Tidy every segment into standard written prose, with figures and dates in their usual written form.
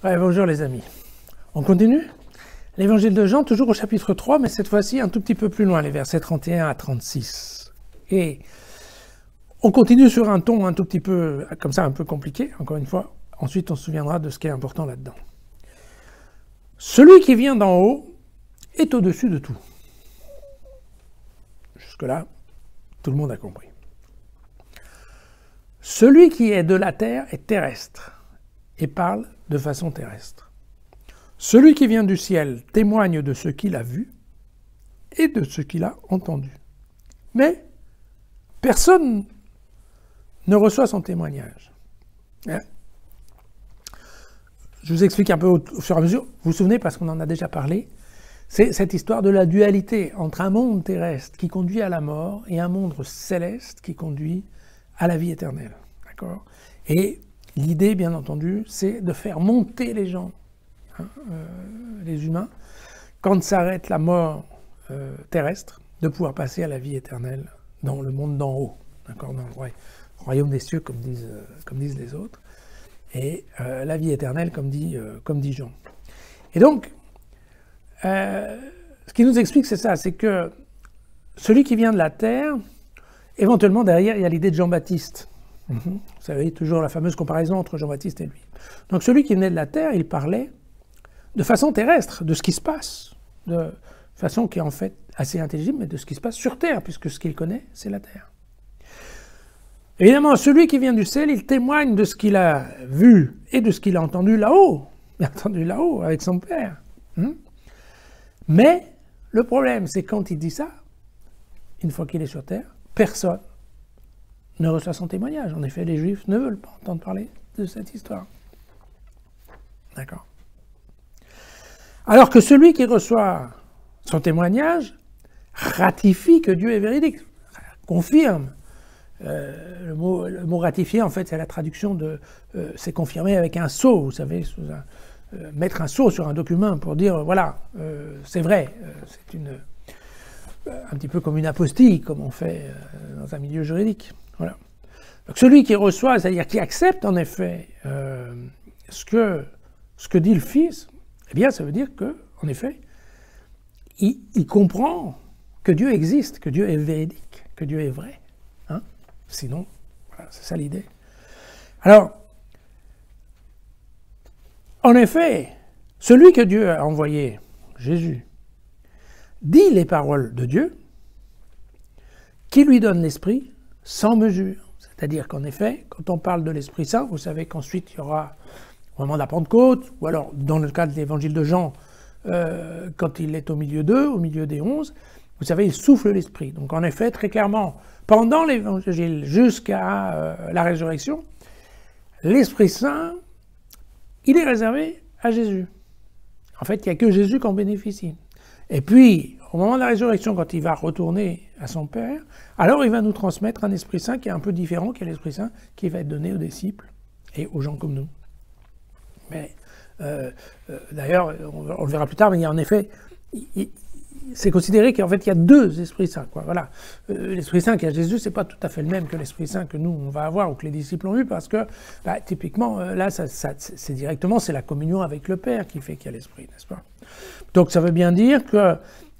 Ouais, bonjour les amis. On continue? L'évangile de Jean, toujours au chapitre 3, mais cette fois-ci un tout petit peu plus loin, les versets 31 à 36. Et on continue sur un ton un tout petit peu, comme ça, un peu compliqué, encore une fois. Ensuite, on se souviendra de ce qui est important là-dedans. Celui qui vient d'en haut est au-dessus de tout. Jusque-là, tout le monde a compris. Celui qui est de la terre est terrestre et parle de façon terrestre. Celui qui vient du ciel témoigne de ce qu'il a vu et de ce qu'il a entendu. Mais personne ne reçoit son témoignage. Je vous explique un peu au fur et à mesure. Vous vous souvenez, parce qu'on en a déjà parlé, c'est cette histoire de la dualité entre un monde terrestre qui conduit à la mort et un monde céleste qui conduit à la vie éternelle. D'accord ? Et l'idée, bien entendu, c'est de faire monter les gens, les humains, quand s'arrête la mort terrestre, de pouvoir passer à la vie éternelle dans le monde d'en haut, d'accord, dans le royaume des cieux, comme disent les autres, et la vie éternelle, comme dit Jean. Et donc, ce qui nous explique, c'est ça, c'est que celui qui vient de la terre, éventuellement derrière, il y a l'idée de Jean-Baptiste. Vous savez, toujours la fameuse comparaison entre Jean-Baptiste et lui. Donc celui qui venait de la terre, il parlait de façon terrestre, de ce qui se passe, de façon qui est en fait assez intelligible, mais de ce qui se passe sur terre, puisque ce qu'il connaît, c'est la terre. Évidemment, celui qui vient du ciel, il témoigne de ce qu'il a vu et de ce qu'il a entendu là-haut, bien entendu là-haut, avec son Père. Mais le problème, c'est quand il dit ça, une fois qu'il est sur terre, personne ne reçoit son témoignage. En effet, les Juifs ne veulent pas entendre parler de cette histoire. D'accord. Alors que celui qui reçoit son témoignage ratifie que Dieu est véridique, confirme. Le mot ratifier, en fait, c'est la traduction de... c'est confirmé avec un sceau, vous savez, mettre un sceau sur un document pour dire, voilà, c'est vrai, c'est un petit peu comme une apostille, comme on fait dans un milieu juridique. Voilà. Donc celui qui reçoit, c'est-à-dire qui accepte en effet ce que dit le Fils, eh bien ça veut dire que, en effet, il comprend que Dieu existe, que Dieu est véridique, que Dieu est vrai. Hein? Sinon, voilà, c'est ça l'idée. Alors, en effet, celui que Dieu a envoyé, Jésus, dit les paroles de Dieu, qui lui donne l'Esprit sans mesure. C'est-à-dire qu'en effet, quand on parle de l'Esprit Saint, vous savez qu'ensuite il y aura au moment de la Pentecôte, ou alors dans le cas de l'évangile de Jean, quand il est au milieu d'eux, au milieu des 11, vous savez, il souffle l'Esprit. Donc en effet, très clairement, pendant l'évangile jusqu'à la résurrection, l'Esprit Saint, il est réservé à Jésus. En fait, il n'y a que Jésus qui en bénéficie. Et puis, au moment de la résurrection, quand il va retourner à son Père, alors il va nous transmettre un Esprit Saint qui est un peu différent, qui est l'Esprit Saint qui va être donné aux disciples et aux gens comme nous. Mais d'ailleurs, on le verra plus tard, mais il y a en effet, c'est considéré qu'en fait il y a deux Esprits Saints, quoi. Voilà. L'Esprit Saint qui a Jésus, c'est pas tout à fait le même que l'Esprit Saint que nous on va avoir ou que les disciples ont eu, parce que typiquement là, c'est directement, c'est la communion avec le Père qui fait qu'il y a l'Esprit, n'est-ce pas? Donc ça veut bien dire que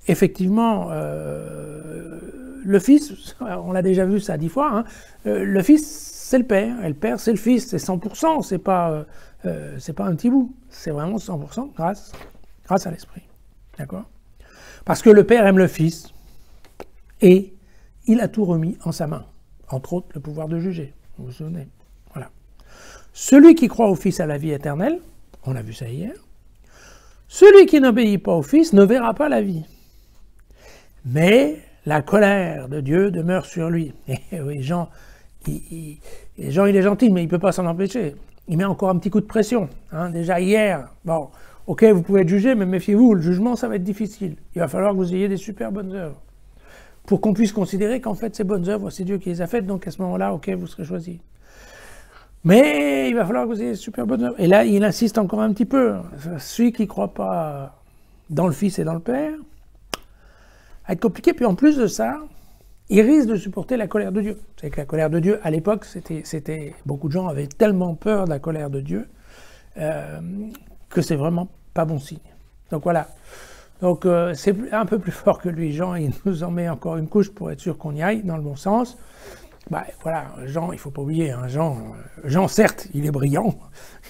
effectivement, le Fils, on l'a déjà vu ça 10 fois, hein, le Fils c'est le Père, et le Père c'est le Fils, c'est 100%, c'est pas un petit bout, c'est vraiment 100% grâce à l'Esprit, d'accord? Parce que le Père aime le Fils, et il a tout remis en sa main, entre autres le pouvoir de juger, vous vous souvenez, voilà. Celui qui croit au Fils a la vie éternelle, on a vu ça hier. Celui qui n'obéit pas au Fils ne verra pas la vie. Mais la colère de Dieu demeure sur lui. Et oui, Jean, il est gentil, mais il ne peut pas s'en empêcher. Il met encore un petit coup de pression. Hein. Déjà hier, bon, ok, vous pouvez être jugé, mais méfiez-vous, le jugement, ça va être difficile. Il va falloir que vous ayez des super bonnes œuvres. Pour qu'on puisse considérer qu'en fait, ces bonnes œuvres, c'est Dieu qui les a faites, donc à ce moment-là, ok, vous serez choisi. Mais il va falloir que vous ayez des super bonnes œuvres. Et là, il insiste encore un petit peu. Celui qui ne croit pas dans le Fils et dans le Père, va être compliqué. Puis en plus de ça, il risque de supporter la colère de Dieu. Vous savez que la colère de Dieu, à l'époque, beaucoup de gens avaient tellement peur de la colère de Dieu que c'est vraiment pas bon signe. Donc voilà. Donc c'est un peu plus fort que lui. Jean, il nous en met encore une couche pour être sûr qu'on y aille dans le bon sens. Bah, voilà, Jean, il ne faut pas oublier, hein, Jean, certes, il est brillant,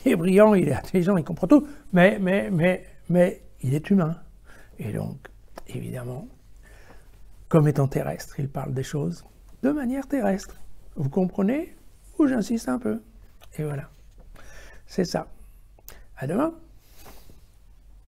il est intelligent, il comprend tout, mais il est humain. Et donc, évidemment, comme étant terrestre, il parle des choses de manière terrestre. Vous comprenez? Ou j'insiste un peu. Et voilà. C'est ça. À demain.